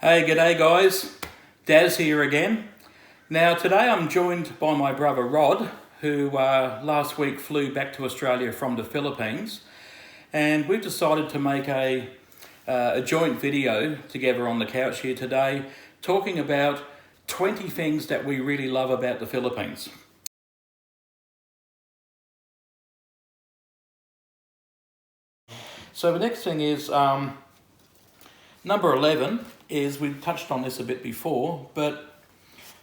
Hey, g'day guys, Daz here again. Now today I'm joined by my brother Rod, who last week flew back to Australia from the Philippines, and we've decided to make a joint video together on the couch here today, talking about 20 things that we really love about the Philippines. So the next thing is number 11 is, we've touched on this a bit before, but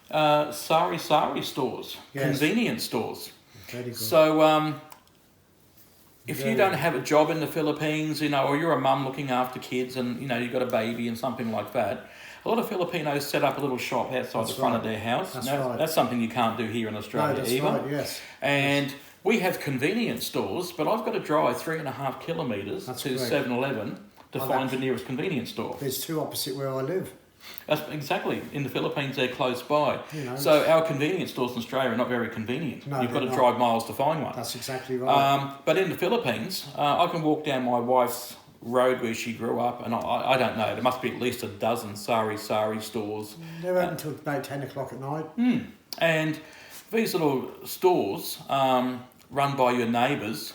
sari-sari stores, yes. Convenience stores. Very good. So if you don't have a job in the Philippines, or you're a mum looking after kids and, you've got a baby and something like that, a lot of Filipinos set up a little shop outside the front of their house. That's something you can't do here in Australia either. Right, yes. And we have convenience stores, but I've got to drive 3.5 kilometres to 7-Eleven to find the nearest convenience store. There's two opposite where I live. That's exactly. In the Philippines, they're close by. So our convenience stores in Australia are not very convenient. No, You've got to drive miles to find one. That's exactly right. But in the Philippines, I can walk down my wife's road where she grew up, and I don't know, there must be at least a dozen sari-sari stores. They're open until about 10 o'clock at night. And these little stores, run by your neighbours,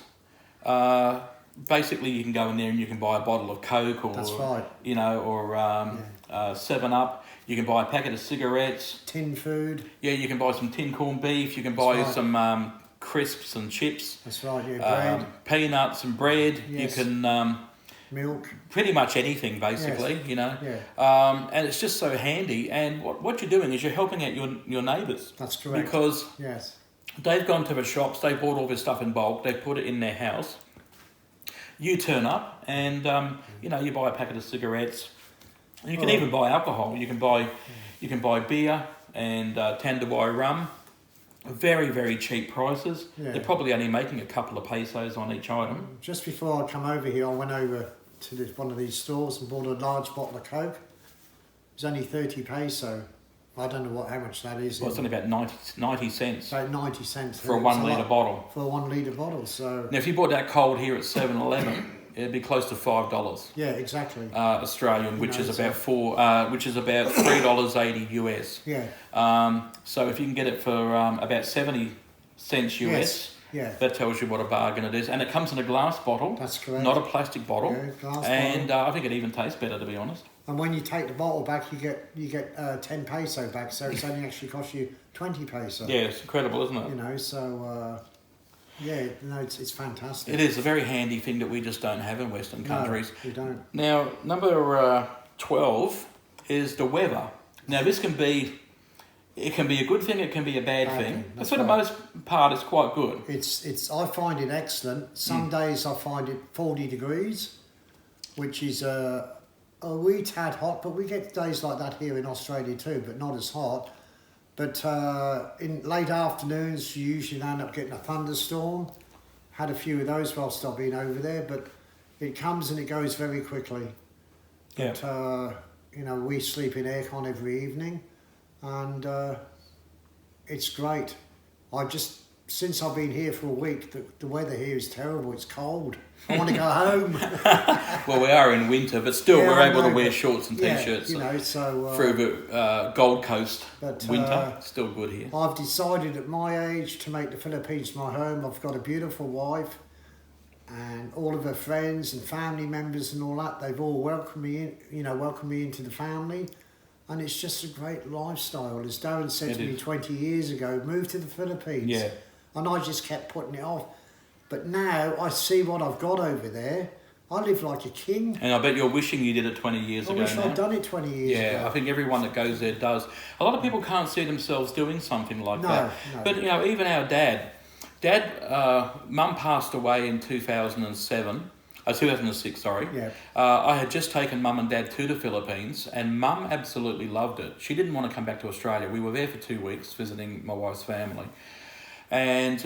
basically you can go in there and you can buy a bottle of Coke or, That's right. or 7-Up. You can buy a packet of cigarettes. Tin food. Yeah, you can buy some tin corned beef. You can buy some crisps and chips. That's right, yeah, bread. Peanuts and bread. Yes. You can... milk. Pretty much anything, basically, Yeah. And it's just so handy. And what you're doing is you're helping out your neighbours. That's correct. Because yes. they've gone to the shops, they bought all this stuff in bulk, they put it in their house. You turn up and, you buy a packet of cigarettes. You can even buy alcohol. You can buy beer and Tanduay rum. Very, very cheap prices. Yeah. They're probably only making a couple of pesos on each item. Just before I come over here, I went over to one of these stores and bought a large bottle of Coke. It was only 30 peso. I don't know how much that is. Well, it's only about 90 cents. About 90 cents. For a 1 litre bottle. For a 1 litre bottle, so... Now, if you bought that cold here at 7-Eleven, it'd be close to $5. Yeah, exactly. Australian, which is about $3.80 US. Yeah. So if you can get it for about 70 cents US, yeah. That tells you what a bargain it is. And it comes in a glass bottle. That's correct. Not a plastic bottle. Yeah, glass and bottle. I think it even tastes better, to be honest. And when you take the bottle back, you get 10 peso back, so it's only actually cost you 20 peso. Yeah, it's incredible, isn't it? So... it's fantastic. It is a very handy thing that we just don't have in Western countries. No, we don't. Now, number 12 is the weather. Now, this can be a good thing, it can be a bad thing. But for the most part, it's quite good. I find it excellent. Some days I find it 40 degrees, which is a wee tad hot, but we get days like that here in Australia too, but not as hot. But in late afternoons, you usually end up getting a thunderstorm. Had a few of those whilst I've been over there, but it comes and it goes very quickly. Yeah. But, we sleep in aircon every evening, and it's great. Since I've been here for a week, the weather here is terrible. It's cold. I want to go home. Well, we are in winter, but still we're able to wear shorts and t-shirts through the Gold Coast winter. Still good here. I've decided at my age to make the Philippines my home. I've got a beautiful wife, and all of her friends and family members and all that. They've all welcomed me into the family. And it's just a great lifestyle. As Darren said to me 20 years ago, move to the Philippines. Yeah. And I just kept putting it off. But now I see what I've got over there. I live like a king. And I bet you're wishing you did it 20 years ago I wish I'd done it 20 years ago. Yeah, I think everyone that goes there does. A lot of people can't see themselves doing something like that. No. But, even our dad, Mum passed away in 2006, sorry. Yeah. I had just taken Mum and Dad to the Philippines, and Mum absolutely loved it. She didn't want to come back to Australia. We were there for 2 weeks visiting my wife's family. And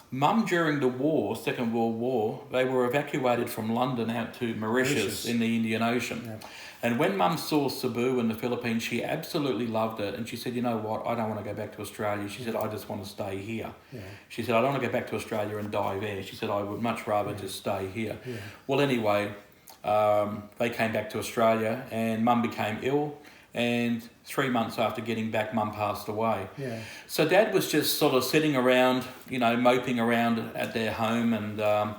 Mum, during the war, Second World War, they were evacuated from London out to Mauritius in the Indian Ocean. Yeah. And when Mum saw Cebu in the Philippines, she absolutely loved it. And she said, you know what, I don't want to go back to Australia. She said, I just want to stay here. Yeah. She said, I don't want to go back to Australia and die there. She said, I would much rather just stay here. Yeah. Well, anyway, they came back to Australia and Mum became ill. and 3 months after getting back, Mum passed away. Yeah. So Dad was just sort of sitting around, moping around at their home, and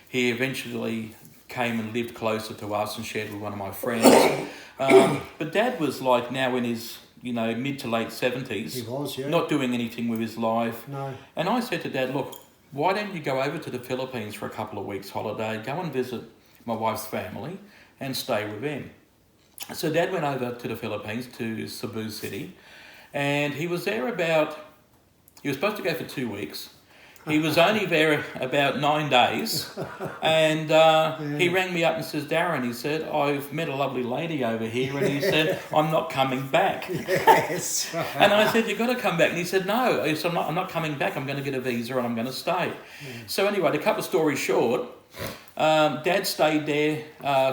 he eventually came and lived closer to us and shared with one of my friends. But Dad was like now in his, mid to late 70s. He was, yeah. Not doing anything with his life. No. And I said to Dad, look, why don't you go over to the Philippines for a couple of weeks holiday, go and visit my wife's family and stay with them. So Dad went over to the Philippines, to Cebu City, and he was there he was supposed to go for 2 weeks. He was only there about 9 days, and he rang me up and says, Darren, he said, I've met a lovely lady over here, and he said, I'm not coming back. Yes. And I said, you've got to come back. And he said, no, he said, I'm not coming back. I'm going to get a visa and I'm going to stay. So anyway, to cut the story short, Dad stayed there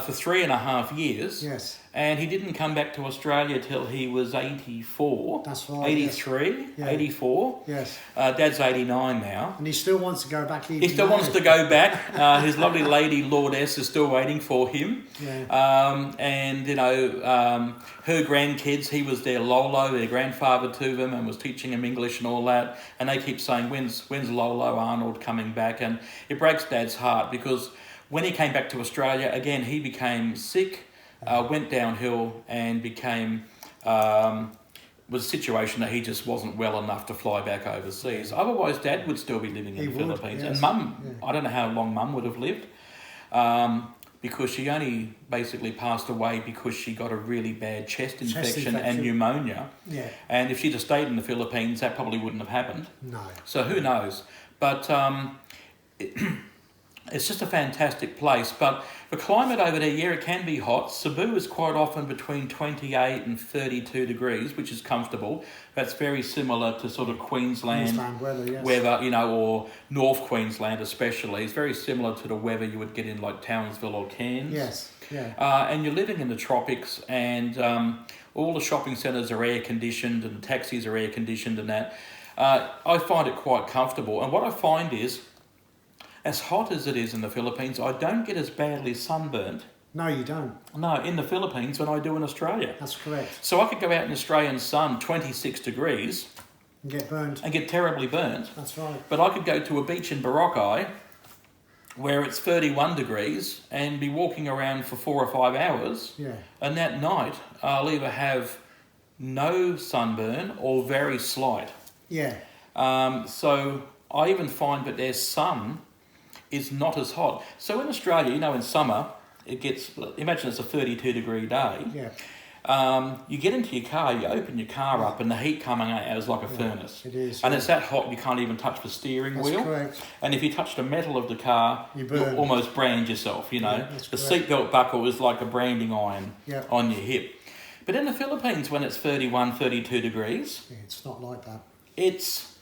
for 3.5 years. Yes. And he didn't come back to Australia till he was 84. That's right. 83, yes. Yeah. 84. Yes. Dad's 89 now. And he still wants to go back. He still wants to go back. His lovely lady, Lord S, is still waiting for him. Yeah. And, her grandkids, he was their Lolo, their grandfather to them, and was teaching them English and all that. And they keep saying, when's Lolo Arnold coming back? And it breaks Dad's heart because when he came back to Australia, again, he became sick. Went downhill and became was a situation that he just wasn't well enough to fly back overseas. Otherwise, Dad would still be living in the Philippines, yes. and Mum, I don't know how long Mum would have lived, because she only basically passed away because she got a really bad chest infection and pneumonia. Yeah. And if she'd have stayed in the Philippines, that probably wouldn't have happened. No. So who knows? But it's just a fantastic place. But the climate over there, yeah, it can be hot. Cebu is quite often between 28 and 32 degrees, which is comfortable. That's very similar to sort of Queensland weather, yes. Or North Queensland especially. It's very similar to the weather you would get in like Townsville or Cairns. Yes, yeah. And you're living in the tropics, and all the shopping centres are air conditioned and the taxis are air conditioned and that. I find it quite comfortable. And what I find is, as hot as it is in the Philippines, I don't get as badly sunburnt. No, you don't. No, in the Philippines than I do in Australia. That's correct. So I could go out in Australian sun, 26 degrees, And get burnt. and get terribly burnt. That's right. But I could go to a beach in Boracay where it's 31 degrees and be walking around for 4 or 5 hours. Yeah. And that night, I'll either have no sunburn or very slight. Yeah. So I even find that their sun is not as hot. So in Australia, in summer, it gets, imagine it's a 32 degree day. Yeah. You get into your car, you open your car up, and the heat coming out is like a furnace. It is. And it's that hot you can't even touch the steering That's wheel. correct. And if you touch the metal of the car, You you'll burn. almost brand yourself, Yeah, The that's seatbelt buckle is like a branding iron Yeah. on your hip. But in the Philippines, when it's 31, 32 degrees, Yeah, it's not like that. it's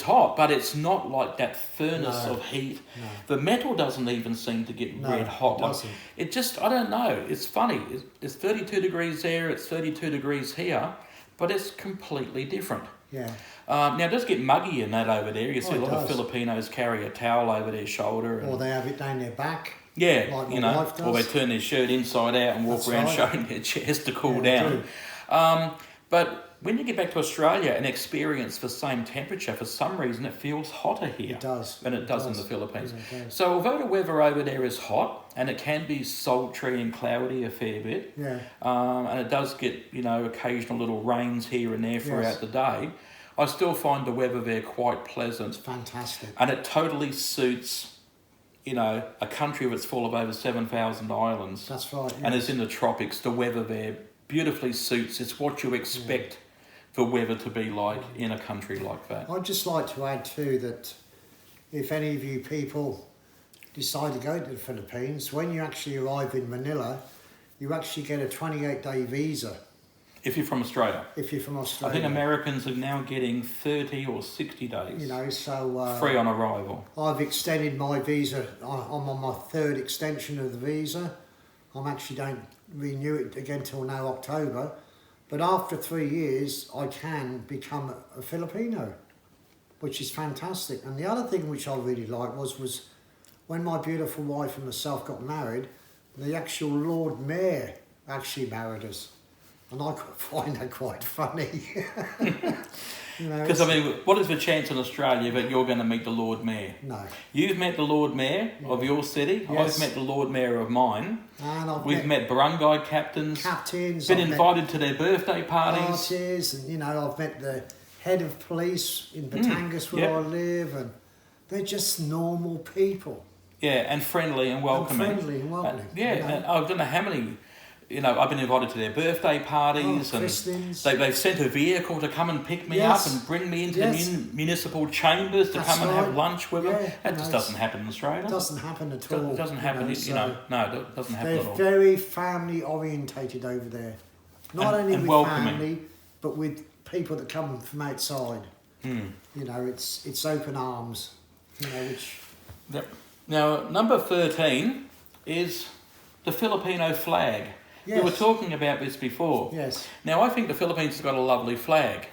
hot, but it's not like that furnace of heat. No. The metal doesn't even seem to get red hot. It doesn't. It just, I don't know. It's funny. It's 32 degrees there, it's 32 degrees here, but it's completely different. Yeah. Now, it does get muggy in that over there. You see a it lot of does. Filipinos carry a towel over their shoulder. Or they have it down their back. Yeah, like my wife does. or they turn their shirt inside out and walk That's around right. showing their chest to cool Yeah, down. But when you get back to Australia and experience the same temperature, for some reason it feels hotter here It does. than it does in the Philippines. Yeah, it does. So although the weather over there is hot and it can be sultry and cloudy a fair bit, Yeah. and it does get, occasional little rains here and there throughout Yes. the day, I still find the weather there quite pleasant. Fantastic. And it totally suits, a country that's full of over 7,000 islands. That's right. And Yeah. it's in the tropics. The weather there beautifully suits. It's what you expect the weather to be like in a country like that. I'd just like to add too that if any of you people decide to go to the Philippines, when you actually arrive in Manila, you actually get a 28-day visa If you're from Australia. if you're from I Australia. think Americans are now getting 30 or 60 days So free on arrival. I've extended my visa. I'm on my 3rd extension of the visa. I'm actually don't renew it again till now October. But after 3 years, I can become a Filipino, which is fantastic. And the other thing which I really liked was when my beautiful wife and myself got married, the actual Lord Mayor actually married us. And I find that quite funny. You know, Because, I mean, what is the chance in Australia that you're going to meet the Lord Mayor? no. You've met the Lord Mayor of your city. Yes. I've met the Lord Mayor of mine. And We've met barangay captains. Been I've invited to their birthday met parties. parties, and you know, I've met the head of police in Batangas where yep. I live, and they're just normal people. Yeah, and friendly and welcoming. Yeah, You know. and I don't know how many. You know, I've been invited to their birthday parties, and they've sent a vehicle to come and pick me up and bring me into the municipal chambers to come and have lunch with them. That just doesn't happen in Australia. It doesn't happen at all. It doesn't happen, no, it doesn't happen at all. They're very family orientated over there. Not only with welcoming. family, but with people that come from outside. You know, it's open arms. You know, which. Yep. Now, number 13 is the Filipino flag. Yes. We were talking about this before. Yes. Now, I think the Philippines has got a lovely flag.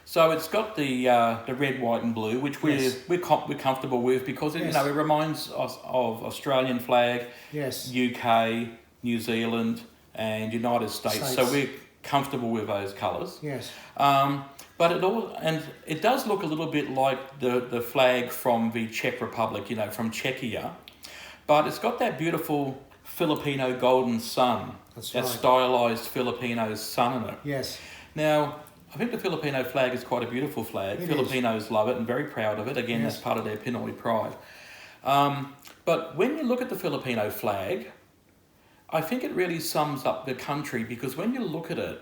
So it's got the red, white, and blue, which we're comfortable with because it reminds us of Australian flag, UK, New Zealand, and United States. So we're comfortable with those colours. Yes. But it does look a little bit like the flag from the Czech Republic, you know, from Czechia, but it's got that beautiful Filipino golden sun, that stylised Filipino sun in it. Yes. Now, I think the Filipino flag is quite a beautiful flag. Filipinos love it and very proud of it. Again, that's part of their Pinoy pride. But when you look at the Filipino flag, I think it really sums up the country because when you look at it,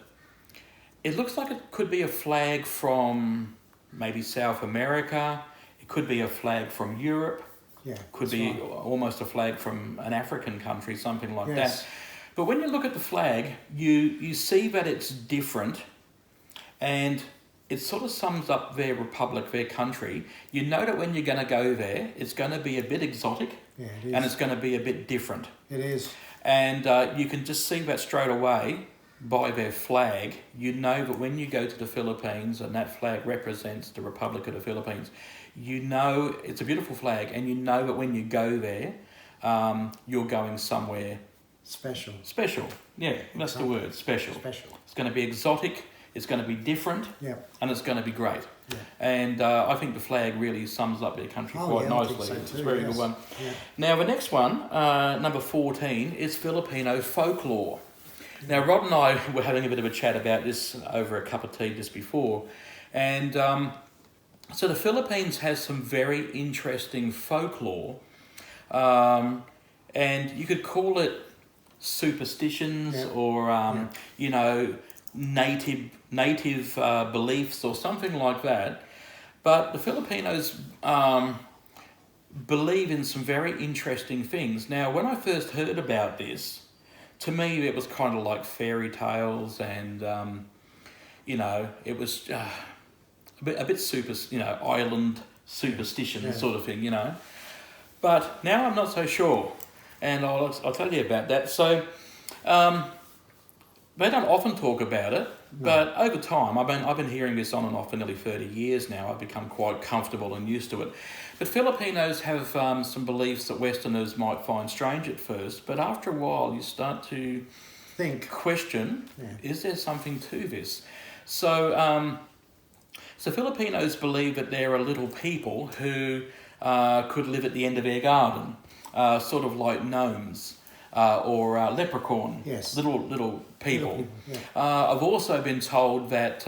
it looks like it could be a flag from maybe South America. It could be a flag from Europe. Yeah, could be almost a flag from an African country, something like that. But when you look at the flag, you see that it's different and it sort of sums up their republic, their country. You know that when you're going to go there, it's going to be a bit exotic and it's going to be a bit different. It is. And you can just see that straight away by their flag. You know that when you go to the Philippines and that flag represents the Republic of the Philippines, you know it's a beautiful flag and you know that when you go there, you're going somewhere special. Special, yeah, that's the word, special. It's going to be exotic, it's going to be different, and it's going to be great. Yeah. And I think the flag really sums up their country quite nicely. So it's a very good one. Yeah. Now the next one, number 14, is Filipino folklore. Now Rod and I were having a bit of a chat about this over a cup of tea just before, and so the Philippines has some very interesting folklore, and you could call it superstitions or you know, native beliefs or something like that. But the Filipinos believe in some very interesting things. Now, when I first heard about this, to me it was kind of like fairy tales, and you know, it was a bit super, you know, island superstition sort of thing, you know. But now I'm not so sure, and I'll tell you about that. So they don't often talk about it, but over time, I've been hearing this on and off for nearly 30 years now. I've become quite comfortable and used to it. But Filipinos have some beliefs that Westerners might find strange at first, but after a while you start to question, is there something to this? So Filipinos believe that there are little people who could live at the end of their garden, sort of like gnomes. Or leprechaun, little people. I've also been told that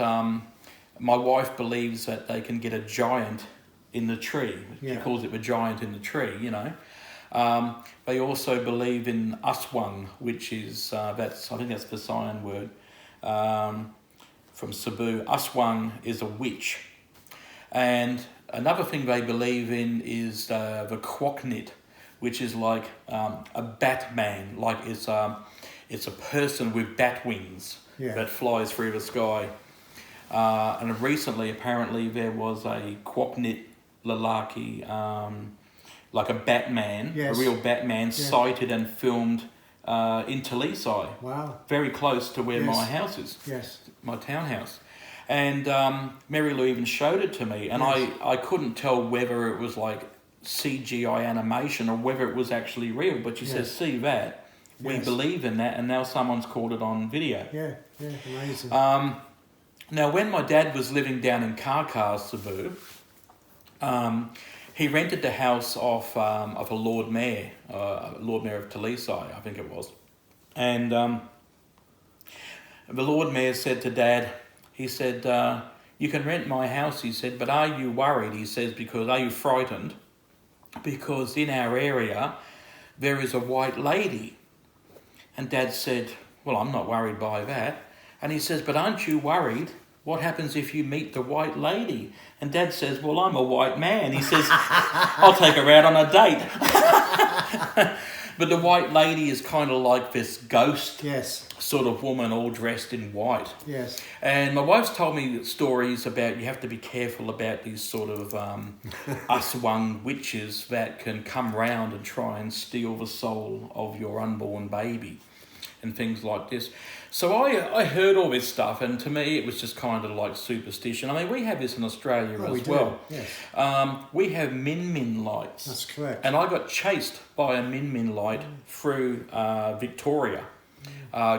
my wife believes that they can get a giant in the tree. She calls it the giant in the tree, you know. They also believe in aswang, which is, I think that's the Visayan word, from Cebu. Aswang is a witch. And another thing they believe in is the kwoknit, which is like a Batman, like it's a person with bat wings that flies through the sky. And recently, apparently, there was a kwoknit lalaki, like a Batman, a real Batman, sighted and filmed in Talisay. Wow. Very close to where my house is, my townhouse. And Mary Lou even showed it to me, and I couldn't tell whether it was like CGI animation or whether it was actually real, but she says, see that, we Yes. believe in that, and now someone's caught it on video. Yeah, amazing. Now, when my dad was living down in Karkar, Cebu, he rented the house of a Lord Mayor of Talisai, I think it was. And the Lord Mayor said to Dad, he said, you can rent my house, he said, but are you worried, he says, because are you frightened? Because in our area, there is a white lady. And Dad said, well, I'm not worried by that. And he says, but aren't you worried? What happens if you meet the white lady? And Dad says, well, I'm a white man. He says, I'll take her out on a date. But the white lady is kind of like this ghost sort of woman, all dressed in white. Yes. And my wife's told me stories about you have to be careful about these sort of Aswang witches that can come round and try and steal the soul of your unborn baby and things like this. So I heard all this stuff, and to me it was just kind of like superstition. I mean, we have this in Australia as well. Yes. We have min lights. That's correct. And I got chased by a min light through Victoria.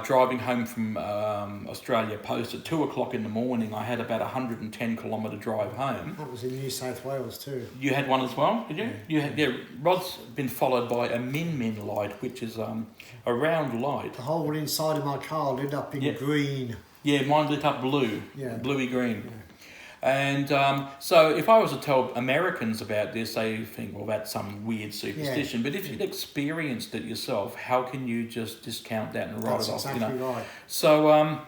Driving home from Australia Post at 2 o'clock in the morning. I had about a 110 kilometre drive home. That was in New South Wales too. You had one as well, did you? Yeah. Rod's been followed by a min light, which is a round light. The whole inside of my car lit up in green. Yeah, mine lit up blue, bluey green. Yeah. And so if I was to tell Americans about this, they think, well, that's some weird superstition. Yeah. But if you've experienced it yourself, how can you just discount that and write it off? That's exactly right. So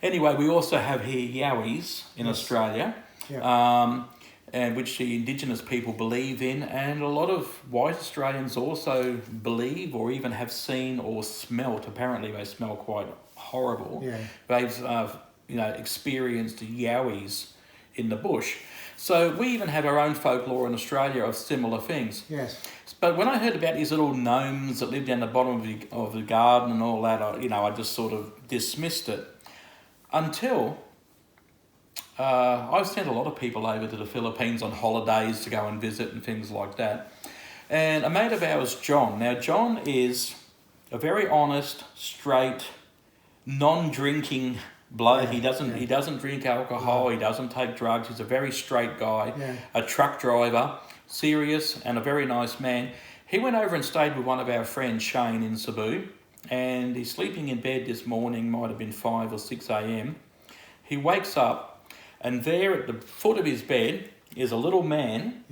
anyway, we also have here Yowies in Australia, and which the Indigenous people believe in. And a lot of white Australians also believe or even have seen or smelt. Apparently they smell quite horrible. Yeah. They've experienced Yowies in the bush. So we even have our own folklore in Australia of similar things. Yes. But when I heard about these little gnomes that live down the bottom of the garden and all that, I just sort of dismissed it until I've sent a lot of people over to the Philippines on holidays to go and visit and things like that. And a mate of ours, John. Now, John is a very honest, straight, non-drinking bloke. He doesn't drink alcohol. He doesn't take drugs. He's a very straight guy, a truck driver, serious and a very nice man. He went over and stayed with one of our friends, Shane, in Cebu, and he's sleeping in bed this morning, might have been 5 or 6 a.m. He wakes up, and there at the foot of his bed is a little man,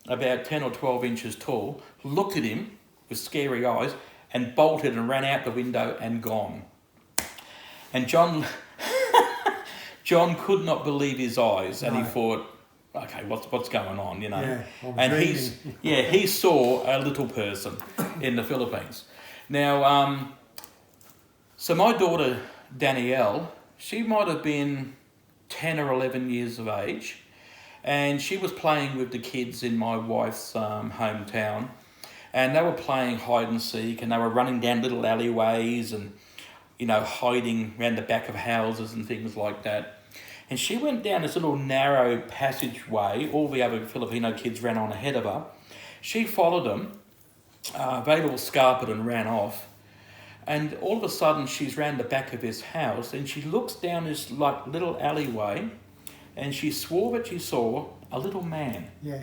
about 10 or 12 inches tall, looked at him with scary eyes and bolted and ran out the window and gone. And John could not believe his eyes, and he thought, okay, what's going on, Yeah, and he saw a little person in the Philippines. Now, so my daughter Danielle, she might have been 10 or 11 years of age, and she was playing with the kids in my wife's hometown, and they were playing hide and seek, and they were running down little alleyways and hiding around the back of houses and things like that. And she went down this little narrow passageway. All the other Filipino kids ran on ahead of her. She followed them. They all scarpered and ran off. And all of a sudden, she's round the back of this house, and she looks down this little alleyway, and she swore that she saw a little man. Yeah.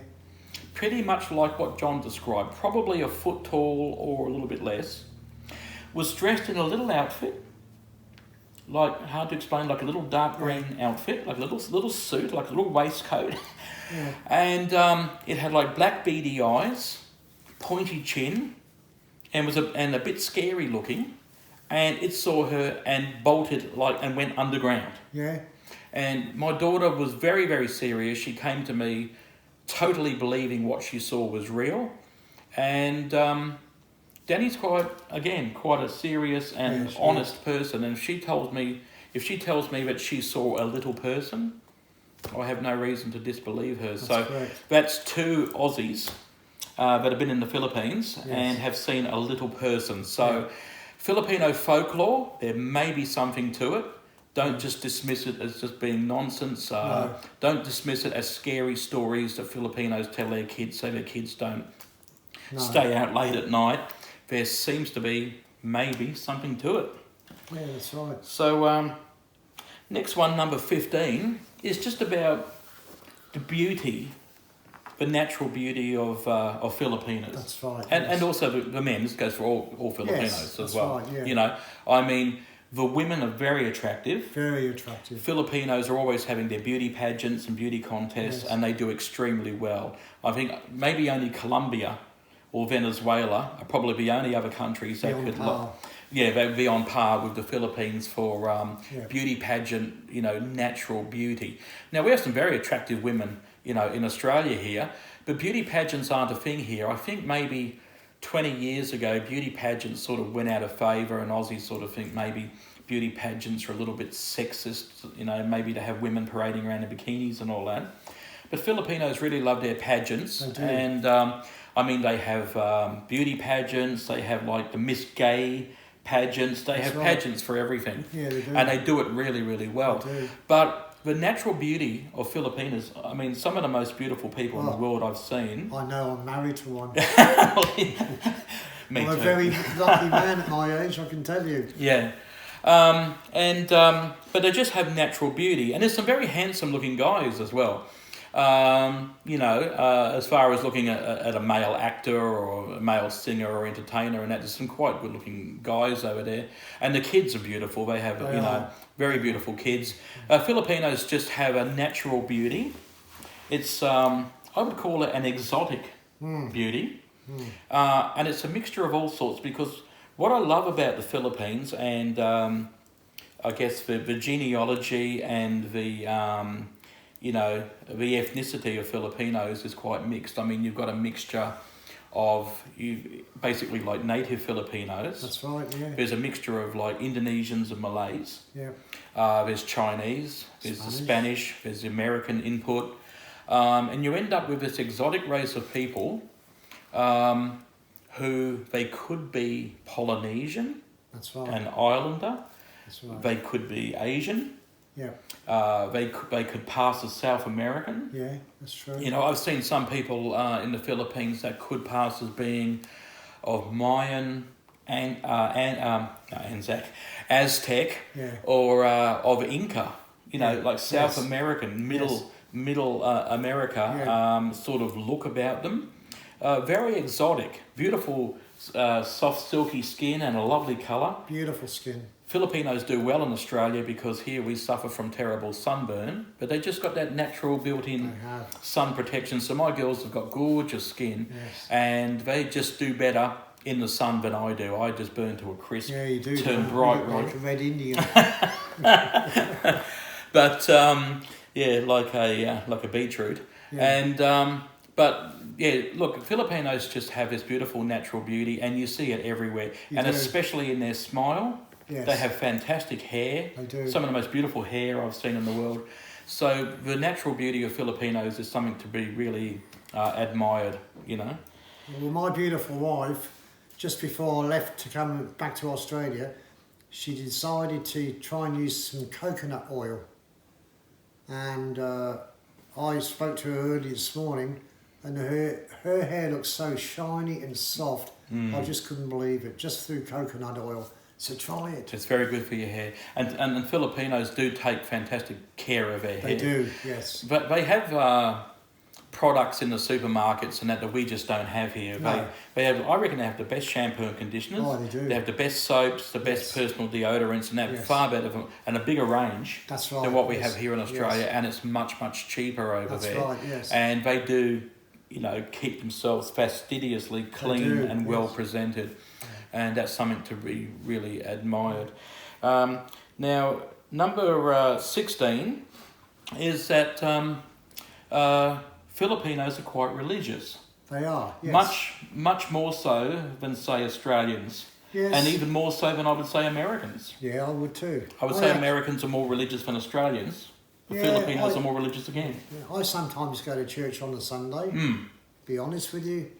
Pretty much like what John described, probably a foot tall or a little bit less. Was dressed in a little outfit, like, hard to explain, like a little dark green outfit, like a little suit, like a little waistcoat. Yeah. And it had like black beady eyes, pointy chin, and was a bit scary looking. And it saw her and bolted and went underground. Yeah. And my daughter was very, very serious. She came to me totally believing what she saw was real. And Danny's quite a serious and honest person, and if she tells me that she saw a little person, I have no reason to disbelieve her. That's two Aussies that have been in the Philippines and have seen a little person. So Filipino folklore, there may be something to it. Don't just dismiss it as just being nonsense. Don't dismiss it as scary stories that Filipinos tell their kids so their kids don't stay out late at night. There seems to be maybe something to it. Yeah, that's right. So next one, number 15, is just about the beauty, the natural beauty of Filipinos. That's right. And also the men. This goes for all Filipinos Yes, as that's well. right, yeah. You know, I mean, the women are very attractive. Very attractive. Filipinos are always having their beauty pageants and beauty contests, Yes. and they do extremely well. I think maybe only Colombia or Venezuela are probably the only other countries that Beyond could par. they'd be on par with the Philippines for Yeah. beauty pageant, natural beauty. Now, we have some very attractive women, in Australia here, but beauty pageants aren't a thing here. I think maybe 20 years ago, beauty pageants sort of went out of favour, and Aussies sort of think maybe beauty pageants are a little bit sexist, maybe to have women parading around in bikinis and all that. But Filipinos really love their pageants. They do. And, they have beauty pageants, they have like the Miss Gay pageants, they That's have right. pageants for everything. Yeah, they do. And they do it really, really well. They do. But the natural beauty of Filipinos, some of the most beautiful people in the Oh. world I've seen. I know I'm married to one. Me I'm a too. very lucky man at my age, I can tell you. Yeah. But they just have natural beauty. And there's some very handsome looking guys as well. As far as looking at a male actor or a male singer or entertainer, and that, there's some quite good looking guys over there. And the kids are beautiful. They have, They are. very beautiful kids. Filipinos just have a natural beauty. It's, I would call it an exotic beauty. And it's a mixture of all sorts, because what I love about the Philippines, and I guess the genealogy and the ethnicity of Filipinos is quite mixed. You've got a mixture of basically like native Filipinos. That's right, yeah. There's a mixture of like Indonesians and Malays. Yeah. There's Chinese, there's the Spanish, there's the American input. And you end up with this exotic race of people who they could be Polynesian, That's right. an Islander, That's right. they could be Asian, Yeah. they could pass as South American. Yeah, that's true. I've seen some people in the Philippines that could pass as being of Mayan and Anzac, Aztec, Yeah. or of Inca. Like South Yes. American, middle America Yeah. sort of look about them. Very exotic, beautiful, soft, silky skin and a lovely colour. Beautiful skin. Filipinos do well in Australia because here we suffer from terrible sunburn, but they just got that natural built-in They have. sun protection. So my girls have got gorgeous skin, Yes. and they just do better in the sun than I do. I just burn to a crisp, Yeah, you do. turn don't you? bright You look red. like a red Indian. But like a beetroot. Yeah. And look, Filipinos just have this beautiful natural beauty, and you see it everywhere, You and do. especially in their smile. Yes. They have fantastic hair. They do. Some of the most beautiful hair I've seen in the world. So the natural beauty of Filipinos is something to be really admired. Well, my beautiful wife, just before I left to come back to Australia, she decided to try and use some coconut oil. And I spoke to her early this morning, and her hair looks so shiny and soft. I just couldn't believe it, just through coconut oil. So try it. It's very good for your hair. And Filipinos do take fantastic care of their hair. They do, yes. But they have products in the supermarkets and that we just don't have here. No. They have, I reckon they have the best shampoo and conditioners. Oh, they do. They have the best soaps, the best Yes. personal deodorants, and they have Yes. far better and a bigger range That's right. than what we yes. have here in Australia, Yes. and it's much, much cheaper over That's there. right, yes. And they do, keep themselves fastidiously clean do, and well yes. presented. And that's something to be really admired. Now, number 16 is that Filipinos are quite religious. They are, yes. Much more so than, say, Australians. Yes. And even more so than I would say Americans. Yeah, I would too. I would say ac- Americans are more religious than Australians. The Yeah, Filipinos are more religious again. I sometimes go to church on a Sunday, be honest with you.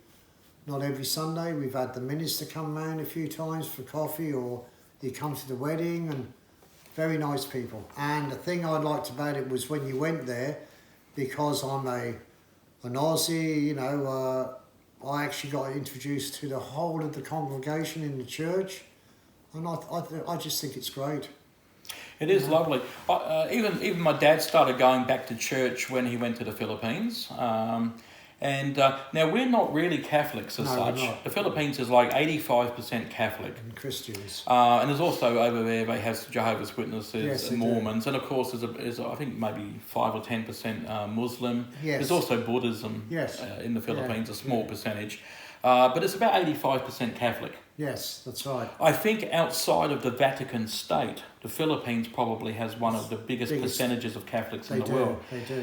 Not every Sunday. We've had the minister come round a few times for coffee, or he comes to the wedding, and very nice people. And the thing I liked about it was when you went there, because I'm an Aussie, I actually got introduced to the whole of the congregation in the church. And I just think it's great. It is lovely. Even my dad started going back to church when he went to the Philippines. Now we're not really Catholics as No, we're such. not. The Philippines is like 85% Catholic. And Christians. And there's also over there they have Jehovah's Witnesses, Yes, they Mormons, and of course there's I think maybe 5 or 10% Muslim. Yes. There's also Buddhism Yes. in the Philippines, Yeah. a small percentage, but it's about 85% Catholic. Yes, that's right. I think outside of the Vatican State, the Philippines probably has one of the biggest percentages of Catholics in the world. They do.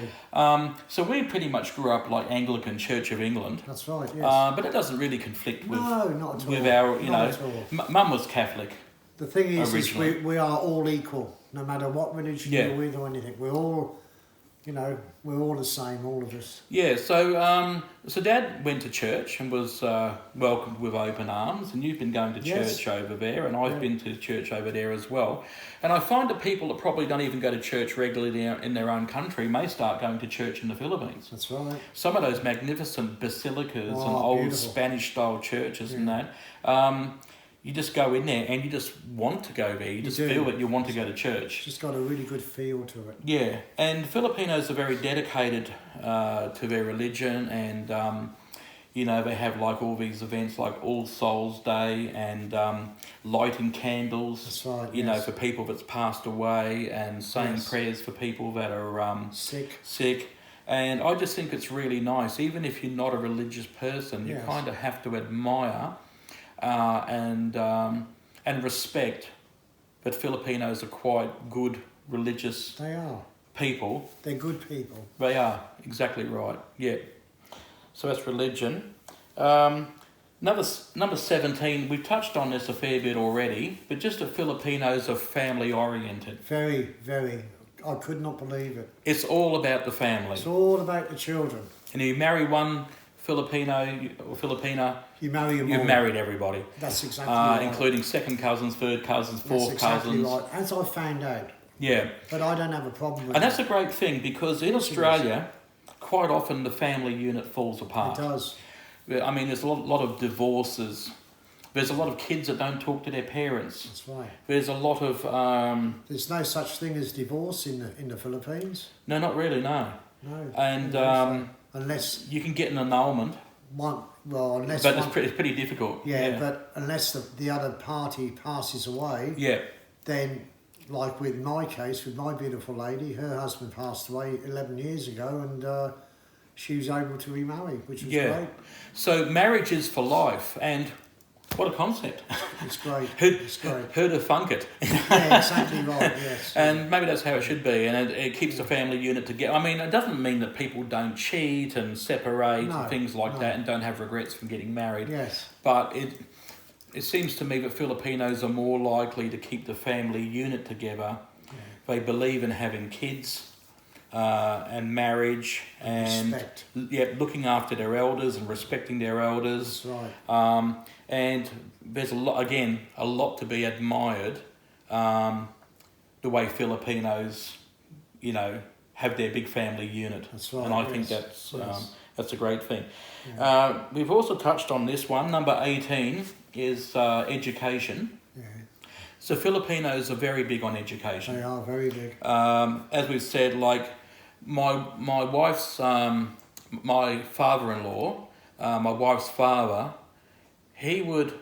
So we pretty much grew up like Anglican Church of England. That's right, yes. But it doesn't really conflict with No, not at all. with our, you Not know, at all. Mum was Catholic. The thing is Originally. we are all equal, no matter what religion Yeah. you're with or anything. We're all, we're all the same, all of us. Yeah, so Dad went to church and was welcomed with open arms, and you've been going to Yes. church over there, and I've been to church over there as well. And I find that people that probably don't even go to church regularly in their own country may start going to church in the Philippines. That's right. Some of those magnificent basilicas and Oh, old beautiful. Spanish-style churches and that, you just go in there and you just want to go there. You just do. feel that you want to go to church. It's just got a really good feel to it. Yeah, and Filipinos are very dedicated to their religion, and they have like all these events like All Souls Day and lighting candles. That's right, You know, yes. for people that's passed away, and saying Yes. prayers for people that are Sick. And I just think it's really nice, even if you're not a religious person, you Yes. kind of have to admire and respect that Filipinos are quite good religious They are. people. They're good people. They are, exactly right, yeah. So that's religion. Number 17, we've touched on this a fair bit already, but just that Filipinos are family oriented. Very, very. I could not believe it. It's all about the family. It's all about the children. And you marry one Filipino or Filipina, You marry them all. you've married everybody. That's exactly right. Including second cousins, third cousins, fourth That's exactly cousins. right. As I found out. Yeah. But I don't have a problem with And that's it. a great thing, because in Australia, quite often the family unit falls apart. It does. I mean, there's a lot of divorces. There's a lot of kids that don't talk to their parents. That's right. There's a lot of... There's no such thing as divorce in the Philippines. no, not really, no. No. And unless you can get an annulment, unless but one, it's pretty difficult. yeah, but unless the other party passes away, Yeah, then like with my case, with my beautiful lady, her husband passed away 11 years ago, and she was able to remarry, which was yeah. great. So marriage is for life, and what a concept. It's great. Who'd It's great. have thunk it? Yeah, exactly right. Yes. And maybe that's how it should be, and it keeps the family unit together. I mean, it doesn't mean that people don't cheat and separate No, and things like no. that, and don't have regrets from getting married. Yes. But it seems to me that Filipinos are more likely to keep the family unit together. Yeah. They believe in having kids and marriage and Respect. looking after their elders and respecting their elders. That's right. And there's a lot to be admired, the way Filipinos, have their big family unit. That's right, And I think yes, that's a great thing. We've also touched on this one. Number 18 is education. Yeah. So Filipinos are very big on education. They are very big. As we've said, like my wife's, my father-in-law, my wife's father, he would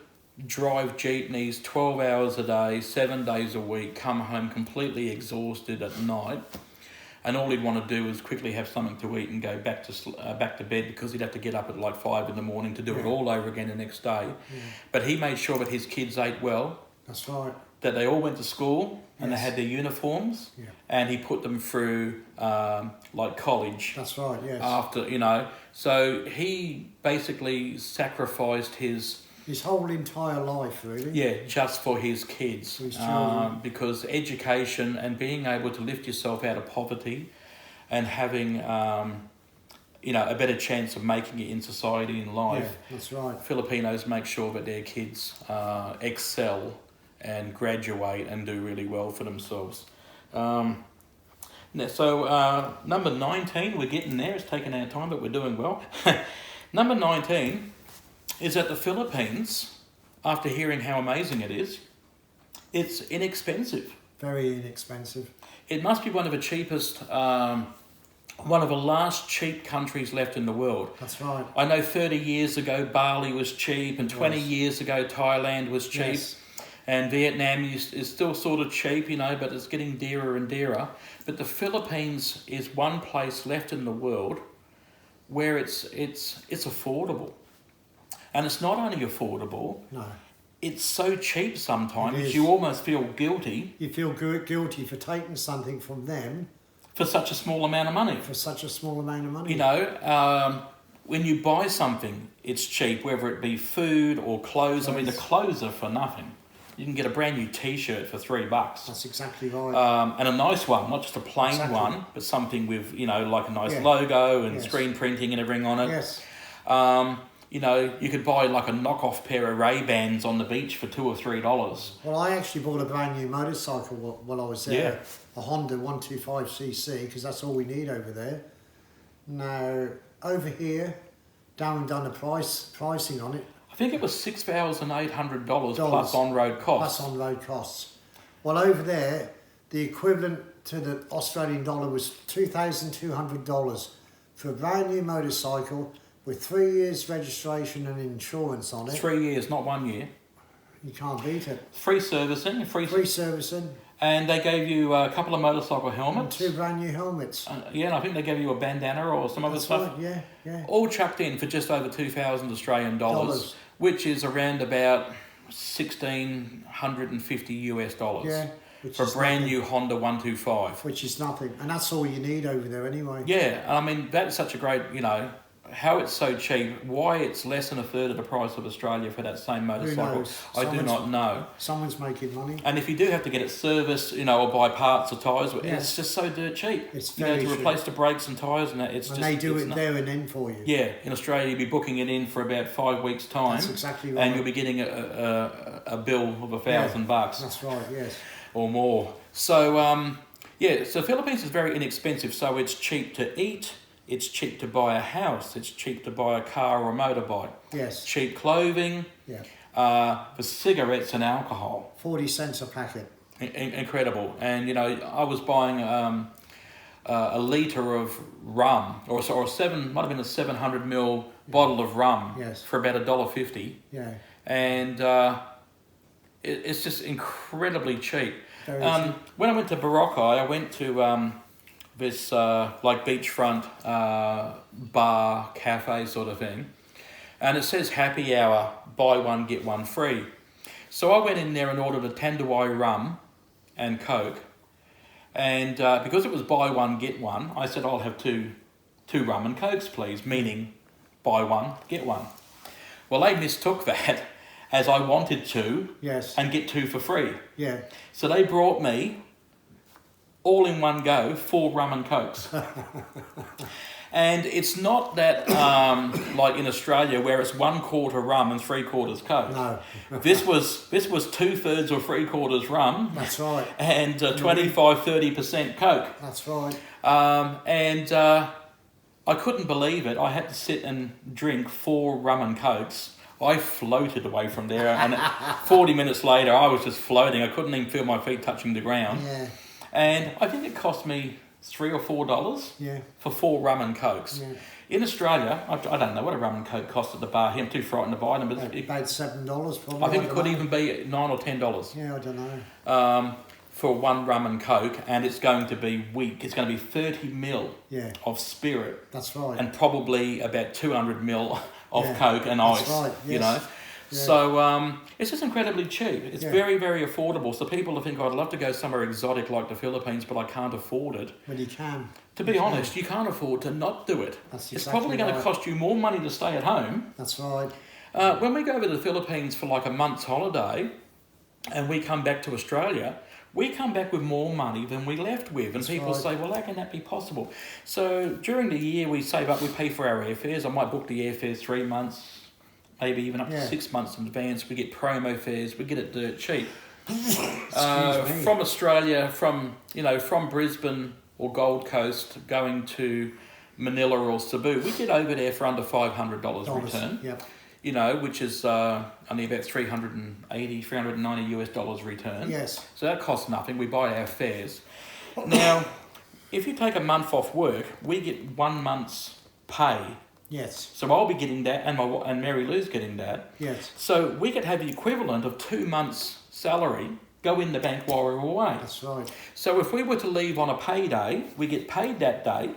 drive jeepneys 12 hours a day, 7 days a week, come home completely exhausted at night, and all he'd want to do is quickly have something to eat and go back to bed, because he'd have to get up at like 5 a.m. to do it all over again the next day. Yeah. But he made sure that his kids ate well, That's right. that they all went to school and they Yes. had their uniforms, Yeah. and he put them through like college That's right. Yes. after, so he basically sacrificed his whole entire life, really. just for his kids, For his children. because education and being able to lift yourself out of poverty and having a better chance of making it in society and life. Yeah, that's right. Filipinos make sure that their kids excel and graduate and do really well for themselves. So number 19, we're getting there. It's taken our time, but we're doing well. Number 19 is that the Philippines, after hearing how amazing it is, It's inexpensive. Very inexpensive. It must be one of the cheapest, one of the last cheap countries left in the world. That's right. I know 30 years ago Bali was cheap, and 20 years ago Thailand was cheap. Yes. And Vietnam is still sort of cheap, you know, but it's getting dearer and dearer. But the Philippines is one place left in the world where it's affordable. And it's not only affordable, No. it's so cheap sometimes It is. you almost feel guilty You feel guilty for taking something from them for such a small amount of money. for such a small amount of money. You know, when you buy something, it's cheap, whether it be food or clothes. I mean, the clothes are for nothing. You can get a brand new T-shirt for $3. That's exactly right. And a nice one, not just a plain one, but something with, you know, like a nice logo and screen printing and everything on it. Yes. You know, you could buy like a knockoff pair of Ray-Bans on the beach for $2 or $3. Well, I actually bought a brand new motorcycle while I was there. A Honda 125cc, because that's all we need over there. Now, over here, Darren done the pricing on it. I think it was $6,800 plus on-road costs. Plus on-road costs. Well, over there, the equivalent to the Australian dollar was $2,200 for a brand new motorcycle with 3 years registration and insurance on it. 3 years, not 1 year. You can't beat it. Free servicing. Free servicing. And they gave you a couple of motorcycle helmets. And 2 brand new helmets. Yeah, and I think they gave you a bandana or some other stuff. Right, yeah. All chucked in for just over 2,000 Australian dollars, which is around about 1,650 US dollars. Yeah. For a brand new Honda 125. Which is nothing. And that's all you need over there anyway. Yeah, I mean, that's such a great, you know, how it's so cheap, why it's less than a third of the price of Australia for that same motorcycle, I do not know. Someone's making money. And if you do have to get it serviced, you know, or buy parts or tyres, it's just so dirt cheap. It's you know, very to replace the brakes and tyres and that, it's and just... they do it there and then for you. Yeah, in Australia you'll be booking it in for about 5 weeks' time. That's exactly right. And you'll be getting a bill of $1,000. That's right, yes. Or more. So, so Philippines is very inexpensive, so it's cheap to eat. It's cheap to buy a house. It's cheap to buy a car or a motorbike. Yes. Cheap clothing. Yeah. For cigarettes and alcohol. 40 cents a packet. Incredible. And, you know, I was buying a litre of rum, or might have been a 700ml bottle of rum for about $1.50. Yeah. And it's just incredibly cheap. Very cheap. When I went to Boracay, I went to... this like beachfront bar, cafe sort of thing. And it says happy hour, buy one, get one free. So I went in there and ordered a Tanduay rum and Coke. And because it was buy one, get one, I said, I'll have two rum and Cokes, please, meaning buy one, get one. Well, they mistook that as I wanted to and get 2 for free. Yeah. So they brought me all in one go, 4 rum and Cokes. And it's not that like in Australia where it's 1/4 rum and 3/4 Coke. No. This was 2/3 or 3/4 rum. That's right. And 25-30% Coke. That's right. And I couldn't believe it. I had to sit and drink 4 rum and Cokes. I floated away from there, and 40 minutes later I was just floating. I couldn't even feel my feet touching the ground. Yeah. And I think it cost me $3 or $4 for 4 rum and Cokes. Yeah. In Australia, I don't know what a rum and Coke cost at the bar here. I'm too frightened to buy them. But They paid $7 probably. I think it could even be $9 or $10. Yeah, I don't know. For 1 rum and Coke, and it's going to be weak. It's going to be 30ml of spirit. That's right. And probably about 200ml of Coke and That's ice. right, yes. You know. Yeah. So it's just incredibly cheap. It's very, very affordable. So people think, I'd love to go somewhere exotic like the Philippines, but I can't afford it. But you can. To be honest, you can't afford to not do it. That's it's exactly probably going to right. cost you more money to stay at home. That's right. When we go over to the Philippines for like a month's holiday and we come back to Australia, we come back with more money than we left with. And people say, well, how can that be possible? So during the year we save up, we pay for our airfares. I might book the airfares 3 months, maybe even up to 6 months in advance. We get promo fares, we get it dirt cheap. From Australia, from Brisbane or Gold Coast going to Manila or Cebu, we get over there for under $500 return. Yep. you know, which is only about $390 return. Yes. So that costs nothing. We buy our fares. Now, if you take a month off work, we get 1 month's pay. Yes. So I'll be getting that, and Mary Lou's getting that. Yes. So we could have the equivalent of 2 months' salary go in the bank while we're away. That's right. So if we were to leave on a payday, we get paid that day,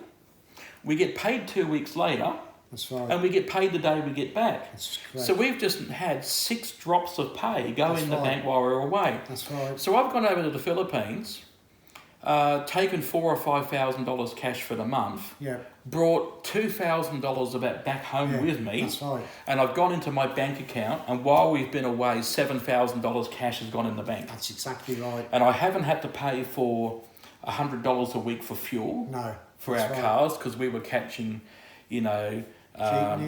we get paid 2 weeks later, That's right. and we get paid the day we get back. That's correct. So we've just had 6 drops of pay go That's in the right. bank while we're away. That's right. So I've gone over to the Philippines, taken $4,000 or $5,000 cash for the month, Yeah. brought $2,000 of that back home Yeah, with me, That's right. and I've gone into my bank account, and while we've been away, $7,000 cash has gone in the bank. That's exactly right. And I haven't had to pay for $100 a week for fuel No. for that's our right. cars, because we were catching, you know,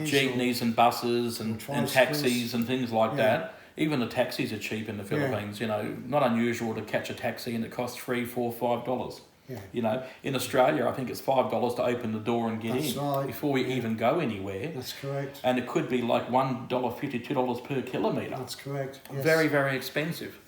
Jeepneys and buses and tricycles. taxis and things like Yeah. that. Even the taxis are cheap in the Philippines, you know, not unusual to catch a taxi and it costs $3, $4, $5. Yeah. You know, in Australia, I think it's $5 to open the door and get That's in right. before we even go anywhere. That's correct. And it could be like $1.50, $2 per kilometre. That's correct. Yes. Very, very expensive.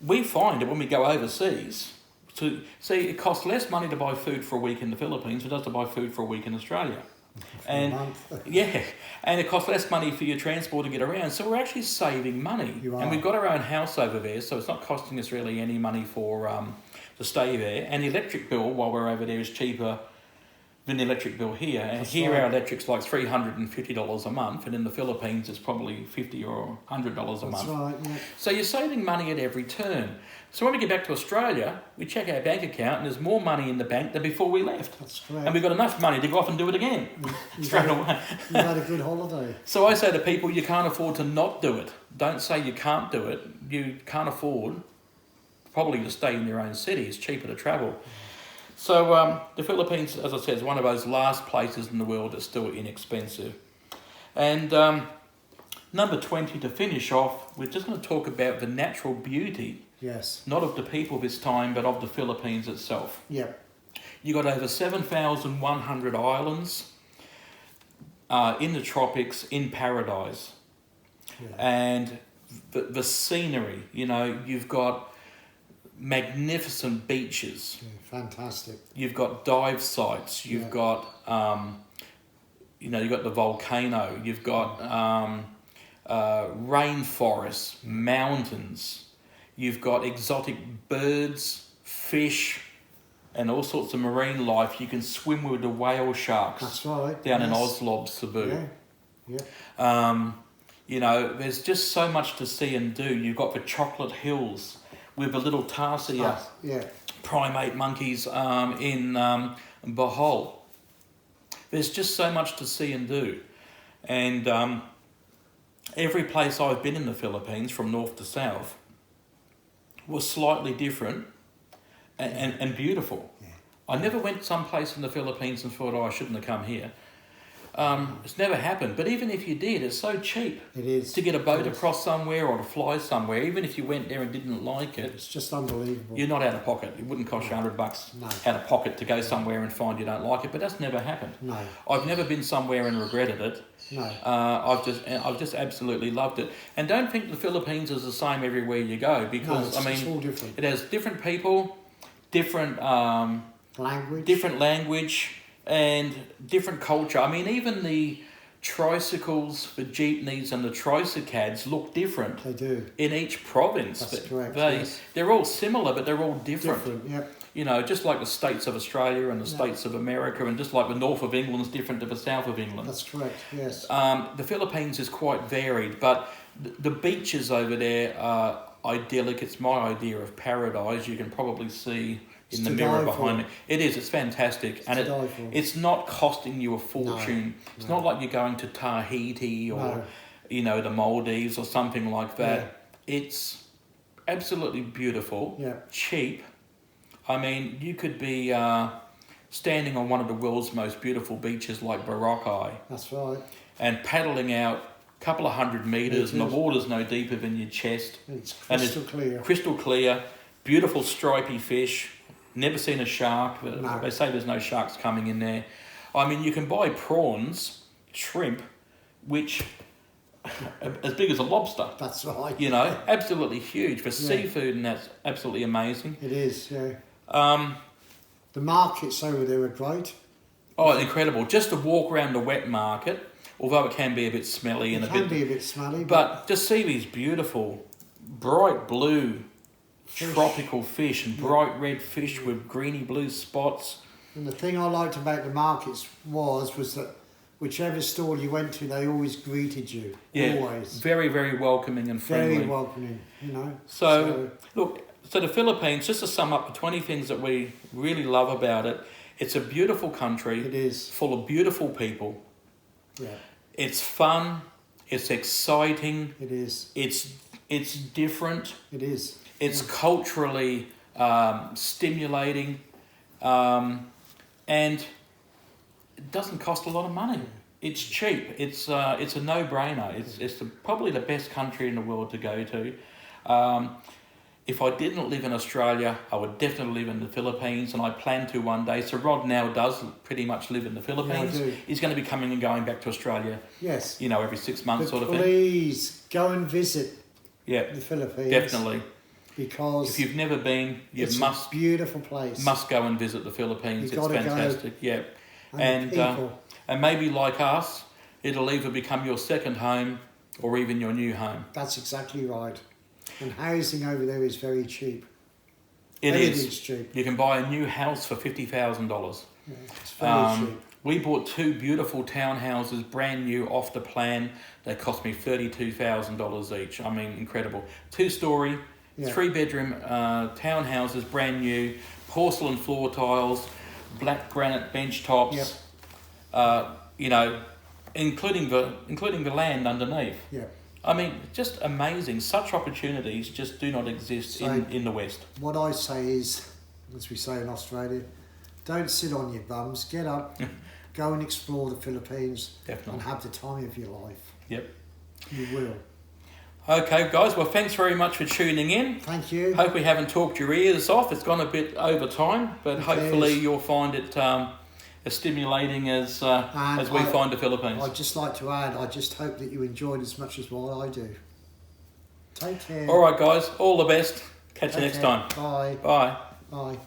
We find that when we go overseas, it costs less money to buy food for a week in the Philippines than it does to buy food for a week in Australia. For a month. Yeah, and it costs less money for your transport to get around, so we're actually saving money. You And are. we've got our own house over there, so it's not costing us really any money for to stay there. And the electric bill while we're over there is cheaper than the electric bill here. And That's here right. our electric's like $350 a month, and in the Philippines it's probably $50 or $100 a That's month. right. Yeah. So you're saving money at every turn. So when we get back to Australia, we check our bank account and there's more money in the bank than before we left. That's correct. And we've got enough money to go off and do it again You've straight had- away. You've had a good holiday. So I say to people, you can't afford to not do it. Don't say you can't do it. You can't afford probably to stay in your own city. It's cheaper to travel. So the Philippines, as I said, is one of those last places in the world that's still inexpensive. And number 20, to finish off, we're just going to talk about the natural beauty, Yes. not of the people this time, but of the Philippines itself. Yep. You got over 7,100 islands in the tropics, in paradise. Yeah. And the scenery, you know, you've got magnificent beaches, Yeah, fantastic. you've got dive sites, you've Yeah. got, you know, you've got the volcano, you've got rainforests, mountains, you've got exotic birds, fish, and all sorts of marine life. You can swim with the whale sharks That's right. down in yes. Oslob, Cebu. Yeah. Yeah. You know, there's just so much to see and do. You've got the chocolate hills with the little tarsier Yeah. primate monkeys in Bohol. There's just so much to see and do. And every place I've been in the Philippines, from north to south, was slightly different and beautiful. Yeah. I never went someplace in the Philippines and thought, oh, I shouldn't have come here. It's never happened. But even if you did, it's so cheap It is. to get a boat Yes. across somewhere or to fly somewhere. Even if you went there and didn't like it, It's just unbelievable. you're not out of pocket. It wouldn't cost you $100 No. out of pocket to go somewhere and find you don't like it. But that's never happened. No. I've never been somewhere and regretted it. No. I've just absolutely loved it. And don't think the Philippines is the same everywhere you go, No, because it's all different. it has different people, different Language. and different culture. I mean, even the tricycles, the jeepneys and the tricycads look different They do. in each province. That's But correct, They, yes. They're all similar, but they're all different. Different. Yep. You know, just like the states of Australia and the states of America, and just like the north of England is different to the south of England. That's correct. Yes. The Philippines is quite varied, but the beaches over there are idyllic. It's my idea of paradise. You can probably see in It's the to mirror die behind for. me. It is. It's fantastic, and to die for. it's not costing you a fortune. It's no. not like you're going to Tahiti or No. you know, the Maldives or something like that. Yeah. It's absolutely beautiful, Yeah. cheap. I mean, you could be standing on one of the world's most beautiful beaches like Boracay That's right. and paddling out a couple of 100 metres and the Meters. water's no deeper than your chest. It's And it's crystal clear. Crystal clear, beautiful stripy fish. Never seen a shark. No. They say there's no sharks coming in there. I mean, you can buy prawns, shrimp, which as big as a lobster. That's right. You know, absolutely huge for seafood, and that's absolutely amazing. It is, yeah. Um, The markets over there are great. oh, incredible! Just to walk around the wet market, although it can be a bit smelly and It can be a bit smelly, but just see these beautiful, bright blue, tropical fish and bright red fish with greeny blue spots. and the thing I liked about the markets was that whichever store you went to, they always greeted you. Yeah, always. very, very welcoming and friendly. Very welcoming, you know. So look, so the Philippines, just to sum up the 20 things that we really love about it, it's a beautiful country. It is. Full of beautiful people. Yeah. It's fun. It's exciting. It is. It's different. It is. It's culturally stimulating, and it doesn't cost a lot of money. It's cheap. It's a no-brainer. It's probably the best country in the world to go to. If I didn't live in Australia, I would definitely live in the Philippines, and I plan to one day. So Rod now does pretty much live in the Philippines. Yeah, I do. He's going to be coming and going back to Australia. Yes. You know, every 6 months, But sort of thing. please go and visit Yeah, the Philippines. definitely. Because If you've never been, you it's must a beautiful place. must go and visit the Philippines. You've It's gotta go. fantastic. Yeah, And the people. and maybe like us, it'll either become your second home or even your new home. That's exactly right. And housing over there is very cheap. It Everything's is. cheap. You can buy a new house for $50,000. Yeah, it's very cheap. We bought 2 beautiful townhouses, brand new, off the plan. They cost me $32,000 each. I mean, incredible. 2-story, Yeah. 3-bedroom townhouses, brand new, porcelain floor tiles, black granite bench tops. Yep. You know, including the land underneath. Yeah. I mean, just amazing. Such opportunities just do not exist in the West. What I say is, as we say in Australia, don't sit on your bums. Get up, go and explore the Philippines, Definitely. and have the time of your life. Yep. You will. Okay, guys. Well, thanks very much for tuning in. Thank you. Hope we haven't talked your ears off. It's gone a bit over time, but hopefully you'll find it as stimulating as we find the Philippines. I'd just like to add, I just hope that you enjoyed as much as what I do. Take care. All right, guys. All the best. Catch you next time. Bye. Bye. Bye.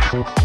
Thank you.